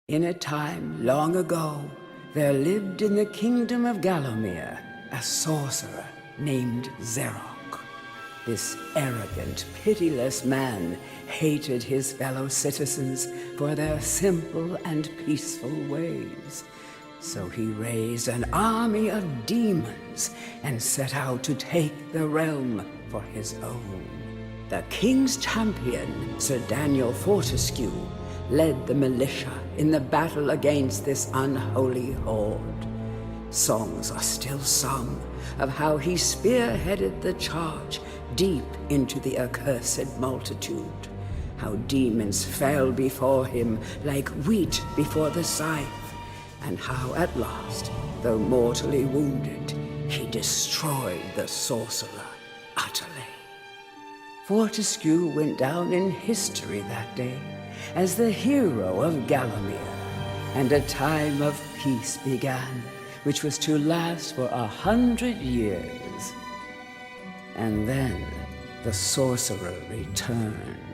In a time long ago, there lived in the kingdom of Gallowmere a sorcerer named Zerok. This arrogant, pitiless man hated his fellow citizens for their simple and peaceful ways. So he raised an army of demons and set out to take the realm for his own. The king's champion, Sir Daniel Fortescue, led the militia in the battle against this unholy horde. Songs are still sung of how he spearheaded the charge deep into the accursed multitude, how demons fell before him like wheat before the scythe, and how at last, though mortally wounded, he destroyed the sorcerer utterly. Fortescue went down in history that day as the hero of Gallowmere, and a time of peace began, which was to last for 100 years. And then the sorcerer returned.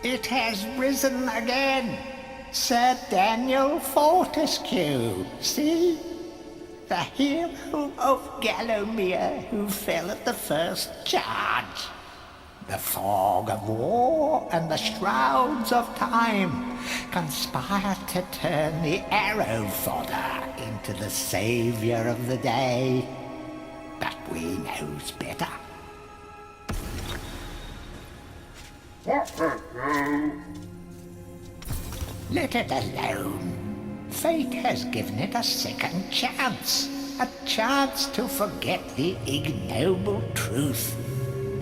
It has risen again. Sir Daniel Fortescue, see? The hero of Gallowmere who fell at the first charge. The fog of war and the shrouds of time conspire to turn the arrow fodder into the saviour of the day. But we knows better. Let it alone. Fate has given it a second chance. A chance to forget the ignoble truth.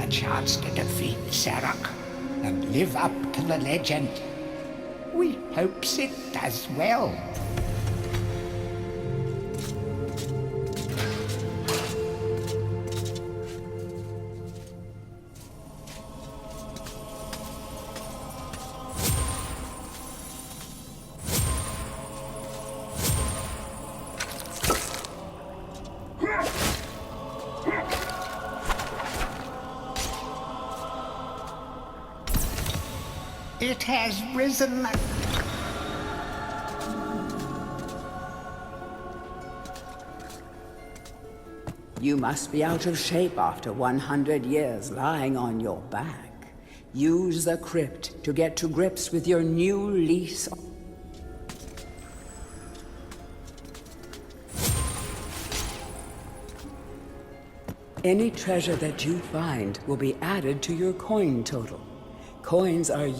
A chance to defeat Zarok and live up to the legend. We hopes it does well. It has risen. You must be out of shape after 100 years lying on your back. Use the crypt to get to grips with your new lease. Any treasure that you find will be added to your coin total. Coins are...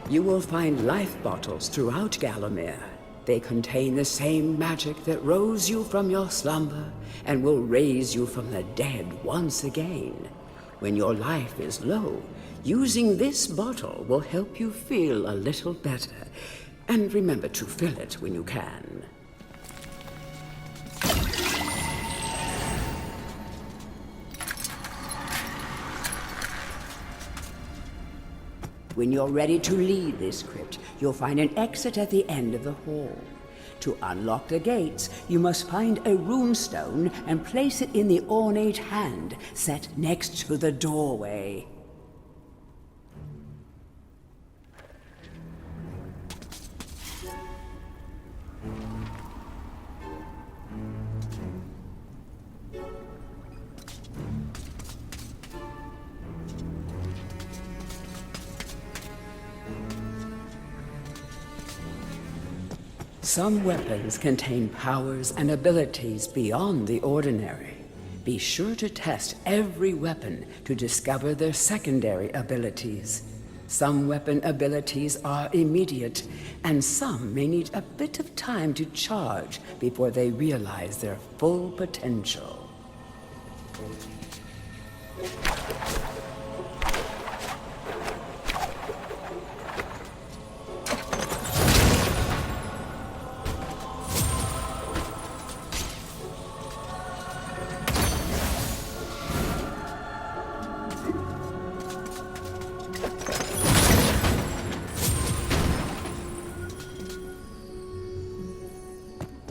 You will find life bottles throughout Gallowmere. They contain the same magic that rose you from your slumber and will raise you from the dead once again. When your life is low, using this bottle will help you feel a little better. And remember to fill it when you can. When you're ready to leave this crypt, you'll find an exit at the end of the hall. To unlock the gates, you must find a runestone and place it in the ornate hand set next to the doorway. Some weapons contain powers and abilities beyond the ordinary. Be sure to test every weapon to discover their secondary abilities. Some weapon abilities are immediate, and some may need a bit of time to charge before they realize their full potential.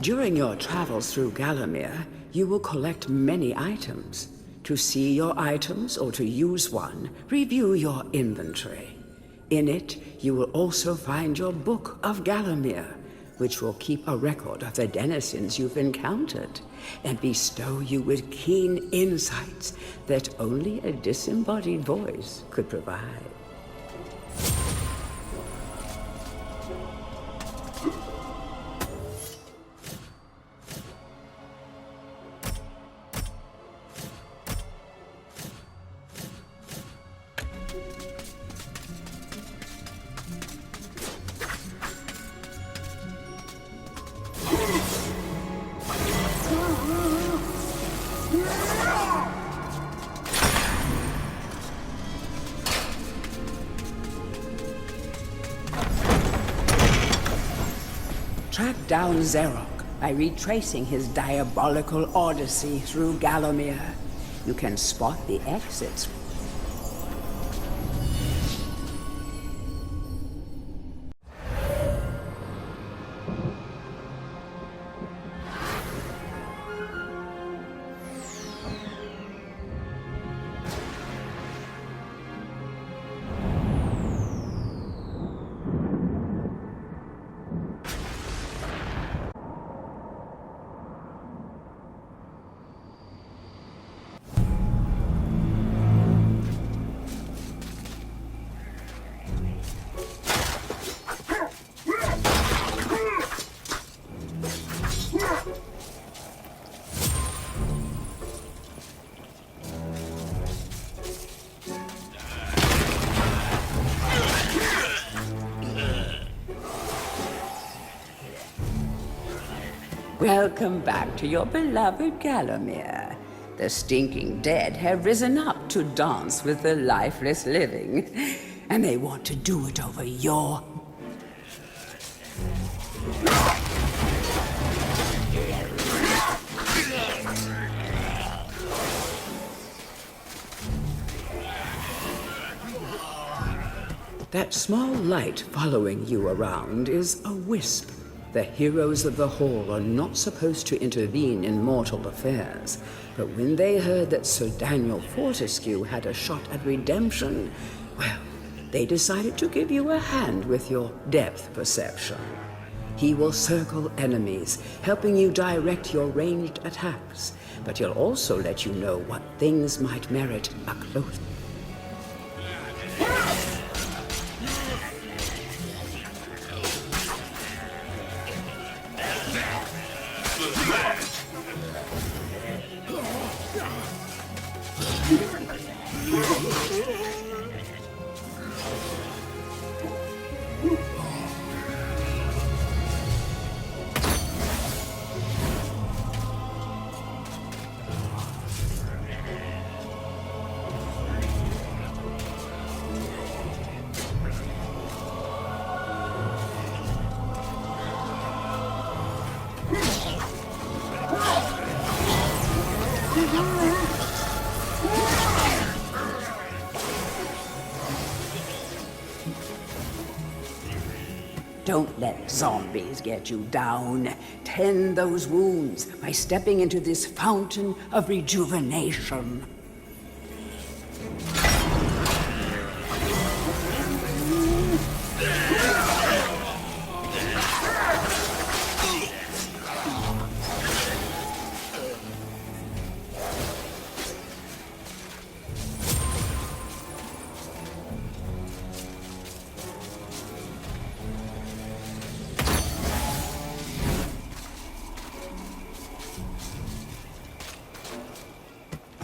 During your travels through Gallowmere, you will collect many items. To see your items or to use one, review your inventory. In it, you will also find your Book of Gallowmere, which will keep a record of the denizens you've encountered and bestow you with keen insights that only a disembodied voice could provide. Track down Xerok by retracing his diabolical odyssey through Gallowmere. You can spot the exits. Welcome back to your beloved Gallowmere. The stinking dead have risen up to dance with the lifeless living, and they want to do it over your... That small light following you around is a wisp. The heroes of the Hall are not supposed to intervene in mortal affairs, but when they heard that Sir Daniel Fortescue had a shot at redemption, well, they decided to give you a hand with your depth perception. He will circle enemies, helping you direct your ranged attacks, but he'll also let you know what things might merit a close... Don't let zombies get you down. Tend those wounds by stepping into this fountain of rejuvenation.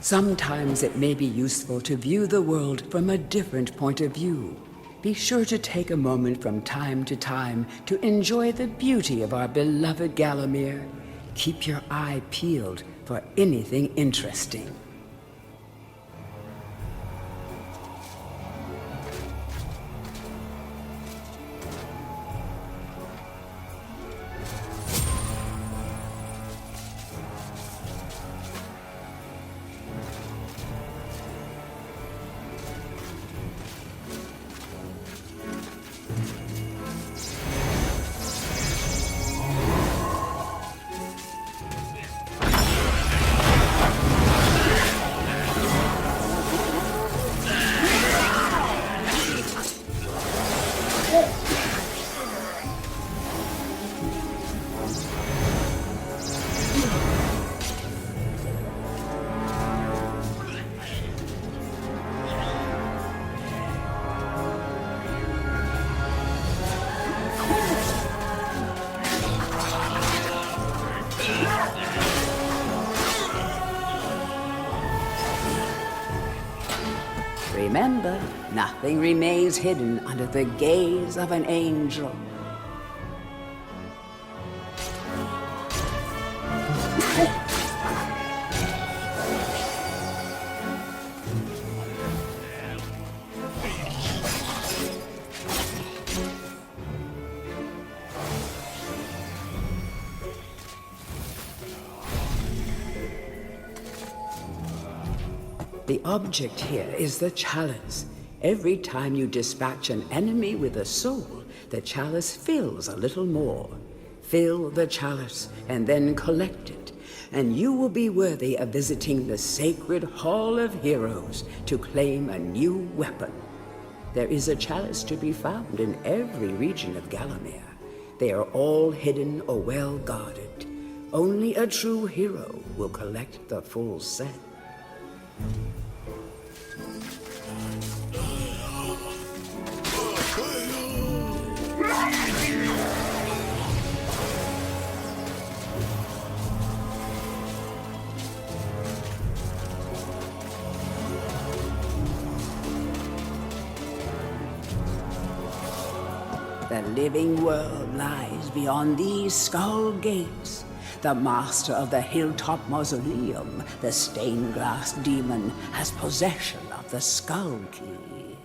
Sometimes it may be useful to view the world from a different point of view. Be sure to take a moment from time to time to enjoy the beauty of our beloved Gallowmere. Keep your eye peeled for anything interesting. Remember, nothing remains hidden under the gaze of an angel. The object here is the chalice. Every time you dispatch an enemy with a soul, the chalice fills a little more. Fill the chalice and then collect it, and you will be worthy of visiting the sacred Hall of Heroes to claim a new weapon. There is a chalice to be found in every region of Gallowmere. They are all hidden or well guarded. Only a true hero will collect the full set. The living world lies beyond these skull gates. The master of the hilltop mausoleum, the stained glass demon, has possession of the skull key.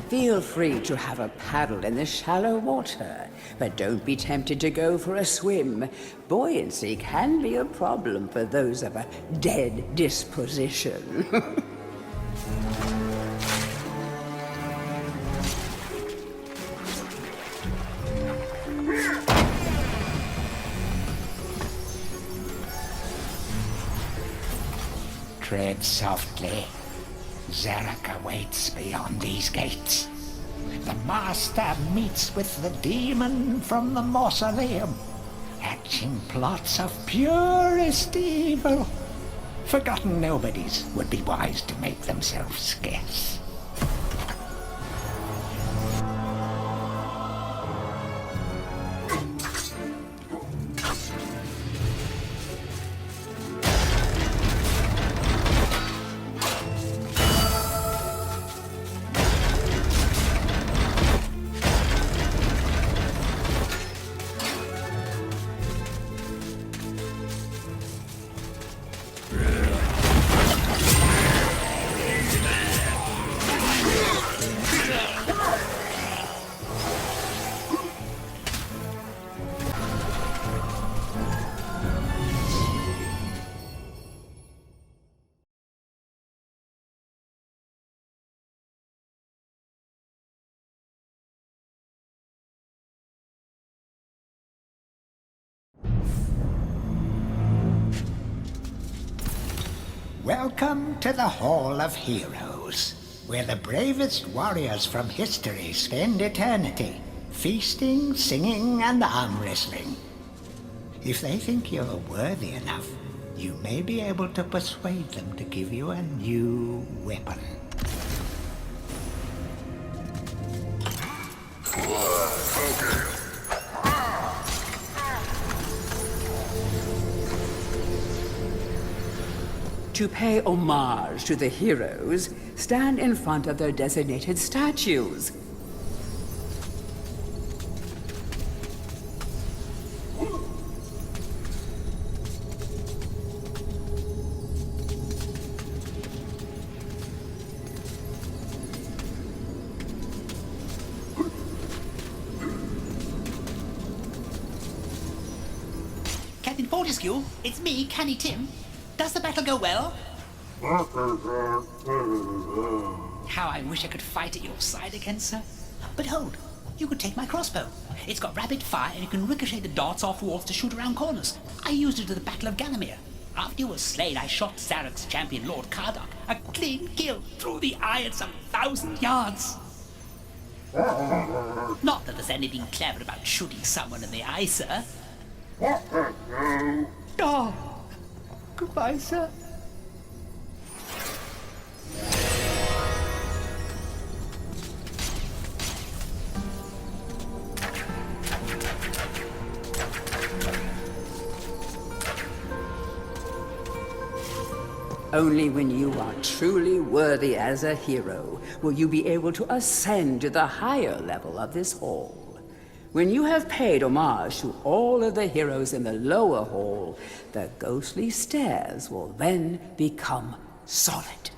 Feel free to have a paddle in the shallow water, but don't be tempted to go for a swim. Buoyancy can be a problem for those of a dead disposition. Tread softly. Zarek awaits beyond these gates. The Master meets with the demon from the mausoleum, hatching plots of purest evil. Forgotten nobodies would be wise to make themselves scarce. Welcome to the Hall of Heroes, where the bravest warriors from history spend eternity, feasting, singing, and arm wrestling. If they think you're worthy enough, you may be able to persuade them to give you a new weapon. To pay homage to the heroes, stand in front of their designated statues. Captain Fortescue, it's me, Canny Tim. Does the battle go well? How I wish I could fight at your side again, sir. But hold, you could take my crossbow. It's got rapid fire and you can ricochet the darts off walls to shoot around corners. I used it at the Battle of Gallowmere. After you were slain, I shot Zarok's champion, Lord Kardok. A clean kill through the eye at some 1,000 yards. Not that there's anything clever about shooting someone in the eye, sir. Oh. Goodbye, sir. Only when you are truly worthy as a hero will you be able to ascend to the higher level of this hall. When you have paid homage to all of the heroes in the lower hall, the ghostly stairs will then become solid.